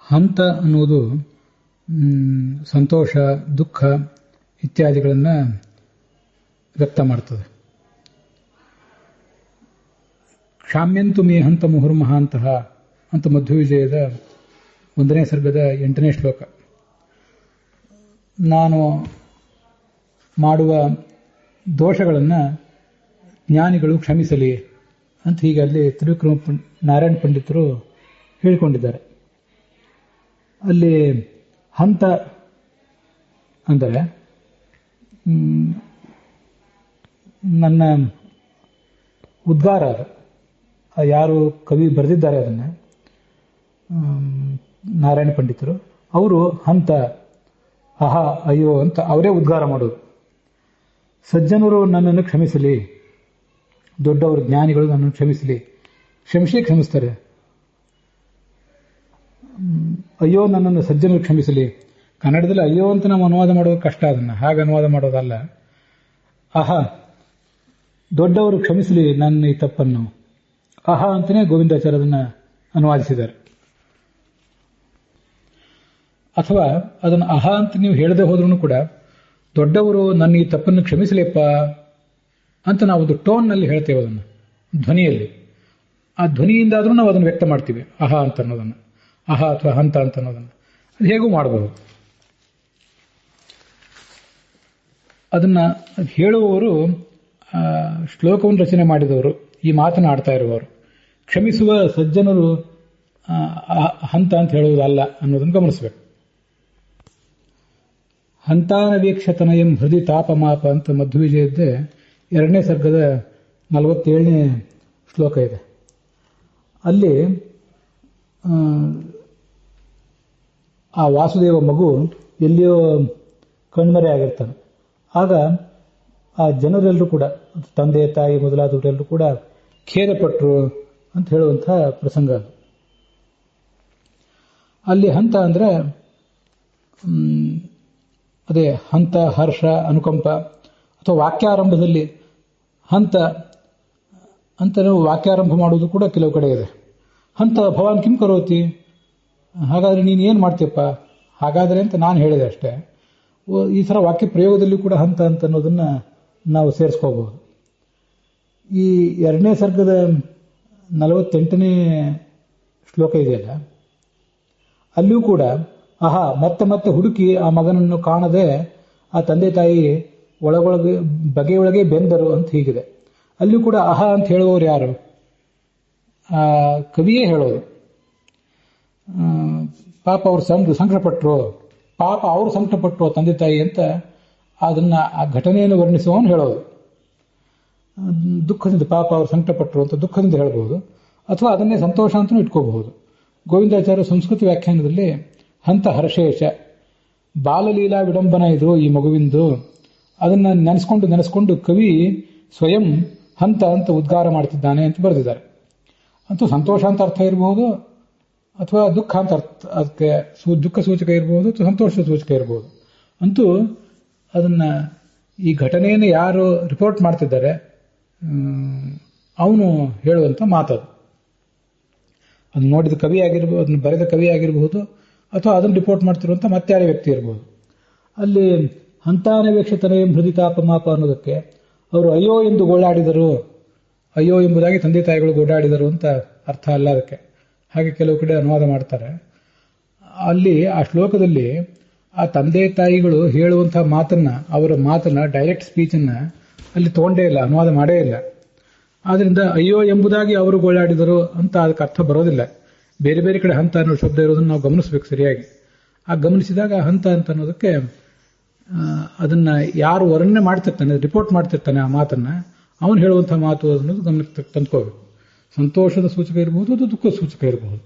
ಹಂತ ಅನ್ನೋದು ಸಂತೋಷ, ದುಃಖ ಇತ್ಯಾದಿಗಳನ್ನು ವ್ಯಕ್ತ ಮಾಡ್ತದೆ. ಕ್ಷಾಮ್ಯಂತು ಮೇ ಹಂತ ಮುಹುರ್ಮಹಾಂತಹ ಅಂತ ಮಧ್ವವಿಜಯದ 1ನೇ ಸರ್ಗದ 8ನೇ ಶ್ಲೋಕ. ನಾನು ಮಾಡುವ ದೋಷಗಳನ್ನು ಜ್ಞಾನಿಗಳು ಕ್ಷಮಿಸಲಿ ಅಂತ ಹೀಗೆ ಅಲ್ಲಿ ತ್ರಿವಿಕ್ರಮ ನಾರಾಯಣ ಪಂಡಿತರು ಹೇಳಿಕೊಂಡಿದ್ದಾರೆ. ಅಲ್ಲಿ ಹಂತ ಅಂದರೆ ನನ್ನ ಉದ್ಗಾರ, ಯಾರು ಕವಿ ಬರೆದಿದ್ದಾರೆ ಅದನ್ನು ನಾರಾಯಣ ಪಂಡಿತರು, ಅವರು ಹಂತ ಅಹ ಅಯ್ಯೋ ಅಂತ ಅವರೇ ಉದ್ಗಾರ ಮಾಡೋದು. ಸಜ್ಜನರು ನನ್ನನ್ನು ಕ್ಷಮಿಸಲಿ, ದೊಡ್ಡವರು ಜ್ಞಾನಿಗಳು ನನ್ನನ್ನು ಕ್ಷಮಿಸಲಿ, ಕ್ಷಮಿಸ್ತಾರೆ. ಅಯ್ಯೋ ನನ್ನನ್ನು ಸಜ್ಜನರು ಕ್ಷಮಿಸಲಿ. ಕನ್ನಡದಲ್ಲಿ ಅಯ್ಯೋ ಅಂತ ನಾವು ಅನುವಾದ ಮಾಡೋದು ಕಷ್ಟ, ಅದನ್ನು ಹಾಗೆ ಅನುವಾದ ಮಾಡೋದಲ್ಲ. ಅಹ ದೊಡ್ಡವರು ಕ್ಷಮಿಸಲಿ ನನ್ನ ಈ ತಪ್ಪನ್ನು, ಅಹ ಅಂತಲೇ ಗೋವಿಂದಾಚಾರ್ಯ ಅದನ್ನು ಅನುವಾದಿಸಿದ್ದಾರೆ. ಅಥವಾ ಅದನ್ನು ಅಹ ಅಂತ ನೀವು ಹೇಳದೆ ಹೋದ್ರೂ ಕೂಡ ದೊಡ್ಡವರು ನನ್ನ ಈ ತಪ್ಪನ್ನು ಕ್ಷಮಿಸಲಿಪ್ಪ ಅಂತ ನಾವು ಒಂದು ಟೋನ್ನಲ್ಲಿ ಹೇಳ್ತೇವೆ, ಅದನ್ನು ಧ್ವನಿಯಲ್ಲಿ. ಆ ಧ್ವನಿಯಿಂದಾದರೂ ನಾವು ಅದನ್ನು ವ್ಯಕ್ತ ಮಾಡ್ತೀವಿ, ಅಹ ಅಂತ ಅನ್ನೋದನ್ನು, ಅಹ ಅಥವಾ ಹಂತ ಅಂತ ಅನ್ನೋದನ್ನು. ಅದು ಹೇಗೂ ಮಾಡಬಹುದು. ಅದನ್ನು ಹೇಳುವವರು ಶ್ಲೋಕವನ್ನು ರಚನೆ ಮಾಡಿದವರು, ಈ ಮಾತನ್ನು ಆಡ್ತಾ ಇರುವವರು. ಕ್ಷಮಿಸುವ ಸಜ್ಜನರು ಹಂತ ಅಂತ ಹೇಳುವುದಲ್ಲ ಅನ್ನೋದನ್ನು ಗಮನಿಸಬೇಕು. ಹಂತಾನವೀಕ್ಷತನಯಂ ಹೃದಯ ತಾಪಮಾಪ ಅಂತ ಮಧ್ವವಿಜಯದ್ದೇ 2ನೇ ಸರ್ಗದ 47ನೇ ಶ್ಲೋಕ ಇದೆ. ಅಲ್ಲಿ ಆ ವಾಸುದೇವ ಮಗು ಎಲ್ಲಿಯೋ ಕಣ್ಮರೆ ಆಗಿರ್ತಾನೆ. ಆಗ ಆ ಜನರೆಲ್ಲರೂ ಕೂಡ, ತಂದೆ ತಾಯಿ ಮೊದಲಾದವರೆಲ್ಲರೂ ಕೂಡ ಖೇದಪಟ್ಟರು ಅಂತ ಹೇಳುವಂತಹ ಪ್ರಸಂಗ ಅದು. ಅಲ್ಲಿ ಹಂತ ಅಂದರೆ ಅದೇ ಹಂತ, ಹರ್ಷ, ಅನುಕಂಪ. ಅಥವಾ ವಾಕ್ಯಾರಂಭದಲ್ಲಿ ಹಂತ ಅಂತ ನಾವು ವಾಕ್ಯಾರಂಭ ಮಾಡುವುದು ಕೂಡ ಕೆಲವು ಕಡೆ ಇದೆ. ಹಂತ ಭವಾನ್ ಕಿಂ ಕರೋತಿ, ಹಾಗಾದರೆ ನೀನು ಏನು ಮಾಡ್ತೀಯಪ್ಪ, ಹಾಗಾದರೆ ಅಂತ ನಾನು ಹೇಳಿದೆ ಅಷ್ಟೇ. ಈ ಥರ ವಾಕ್ಯ ಪ್ರಯೋಗದಲ್ಲಿ ಕೂಡ ಹಂತ ಅಂತ ಅನ್ನೋದನ್ನು ನಾವು ಸೇರಿಸ್ಕೋಬಹುದು. ಈ 2ನೇ ಸರ್ಗದ 48ನೇ ಶ್ಲೋಕ ಇದೆಯಲ್ಲ, ಅಲ್ಲಿಯೂ ಕೂಡ ಅಹ ಮತ್ತೆ ಹುಡುಕಿ ಆ ಮಗನನ್ನು ಕಾಣದೆ ಆ ತಂದೆ ತಾಯಿ ಒಳಗೊಳಗೆ ಬಗೆಯೊಳಗೆ ಬೆಂದರು ಅಂತ ಹೀಗಿದೆ. ಅಲ್ಲಿಯೂ ಕೂಡ ಅಹ ಅಂತ ಹೇಳುವವರು ಯಾರು? ಆ ಕವಿಯೇ ಹೇಳೋದು. ಪಾಪ ಅವರು ಸಂಕಟಪಟ್ಟರು, ಪಾಪ ಅವರು ಸಂಕಟಪಟ್ಟರು ತಂದೆ ತಾಯಿ ಅಂತ ಅದನ್ನ ಆ ಘಟನೆಯನ್ನು ವರ್ಣಿಸುವವನು ಹೇಳೋದು. ದುಃಖದಿಂದ ಪಾಪ ಅವರು ಸಂಕಟಪಟ್ಟರು ಅಂತ ದುಃಖದಿಂದ ಹೇಳಬಹುದು, ಅಥವಾ ಅದನ್ನೇ ಸಂತೋಷ ಅಂತಲೂ ಇಟ್ಕೋಬಹುದು. ಗೋವಿಂದಾಚಾರ್ಯ ಸಂಸ್ಕೃತ ವ್ಯಾಖ್ಯಾನದಲ್ಲಿ ಹಂತ ಹರ್ಷೇಶ, ಬಾಲಲೀಲಾ ವಿಡಂಬನ ಇದು ಈ ಮಗುವಿಂದು, ಅದನ್ನು ನೆನೆಸ್ಕೊಂಡು ಕವಿ ಸ್ವಯಂ ಹಂತ ಅಂತ ಉದ್ಗಾರ ಮಾಡ್ತಿದ್ದಾನೆ ಅಂತ ಬರೆದಿದ್ದಾರೆ. ಅಂತೂ ಸಂತೋಷ ಅಂತ ಅರ್ಥ ಇರಬಹುದು, ಅಥವಾ ದುಃಖ ಅಂತ ಅರ್ಥ, ಅದಕ್ಕೆ ದುಃಖ ಸೂಚಕ ಇರಬಹುದು ಅಥವಾ ಸಂತೋಷ ಸೂಚಕ ಇರಬಹುದು. ಅಂತೂ ಅದನ್ನ ಈ ಘಟನೆಯನ್ನು ಯಾರು ರಿಪೋರ್ಟ್ ಮಾಡ್ತಿದ್ದಾರೆ ಅವನು ಹೇಳುವಂತ ಮಾತದು. ಅದನ್ನ ನೋಡಿದ ಕವಿ ಆಗಿರ್ಬೋದು, ಅದನ್ನು ಬರೆದ ಕವಿ ಆಗಿರಬಹುದು, ಅಥವಾ ಅದನ್ನು ರಿಪೋರ್ಟ್ ಮಾಡ್ತಿರುವಂಥ ಮತ್ತಾರೇ ವ್ಯಕ್ತಿ ಇರಬಹುದು. ಅಲ್ಲಿ ಹಂತಾನವೇಕ್ಷತನೆಯಂ ಹೃದಯ ತಾಪಮಾಪ ಅನ್ನೋದಕ್ಕೆ ಅವರು ಅಯ್ಯೋ ಎಂದು ಗೋಳಾಡಿದರು, ಅಯ್ಯೋ ಎಂಬುದಾಗಿ ತಂದೆ ತಾಯಿಗಳು ಗೋಳಾಡಿದರು ಅಂತ ಅರ್ಥ ಅಲ್ಲ ಅದಕ್ಕೆ. ಹಾಗೆ ಕೆಲವು ಕಡೆ ಅನುವಾದ ಮಾಡ್ತಾರೆ. ಅಲ್ಲಿ ಆ ಶ್ಲೋಕದಲ್ಲಿ ಆ ತಂದೆ ತಾಯಿಗಳು ಹೇಳುವಂತಹ ಮಾತನ್ನ, ಅವರ ಮಾತನ್ನ, ಡೈರೆಕ್ಟ್ ಸ್ಪೀಚನ್ನ ಅಲ್ಲಿ ತಗೊಂಡೇ ಇಲ್ಲ, ಅನುವಾದ ಮಾಡೇ ಇಲ್ಲ. ಆದ್ರಿಂದ ಅಯ್ಯೋ ಎಂಬುದಾಗಿ ಅವರು ಗೋಳಾಡಿದರು ಅಂತ ಅದಕ್ಕೆ ಅರ್ಥ ಬರೋದಿಲ್ಲ. ಬೇರೆ ಬೇರೆ ಕಡೆ ಹಂತ ಅನ್ನೋ ಶಬ್ದ ಇರೋದನ್ನು ನಾವು ಗಮನಿಸಬೇಕು ಸರಿಯಾಗಿ. ಆ ಗಮನಿಸಿದಾಗ ಹಂತ ಅಂತ ಅನ್ನೋದಕ್ಕೆ ಅದನ್ನ ಯಾರು ವರ್ಣನೆ ಮಾಡ್ತಿರ್ತಾನೆ, ರಿಪೋರ್ಟ್ ಮಾಡ್ತಿರ್ತಾನೆ ಆ ಮಾತನ್ನ, ಅವನು ಹೇಳುವಂತಹ ಮಾತು ಅನ್ನೋದು ಗಮನಕ್ಕೆ ತಂದ್ಕೋಬೇಕು. ಸಂತೋಷದ ಸೂಚಕ ಇರಬಹುದು, ಅದು ದುಃಖದ ಸೂಚಕ ಇರಬಹುದು.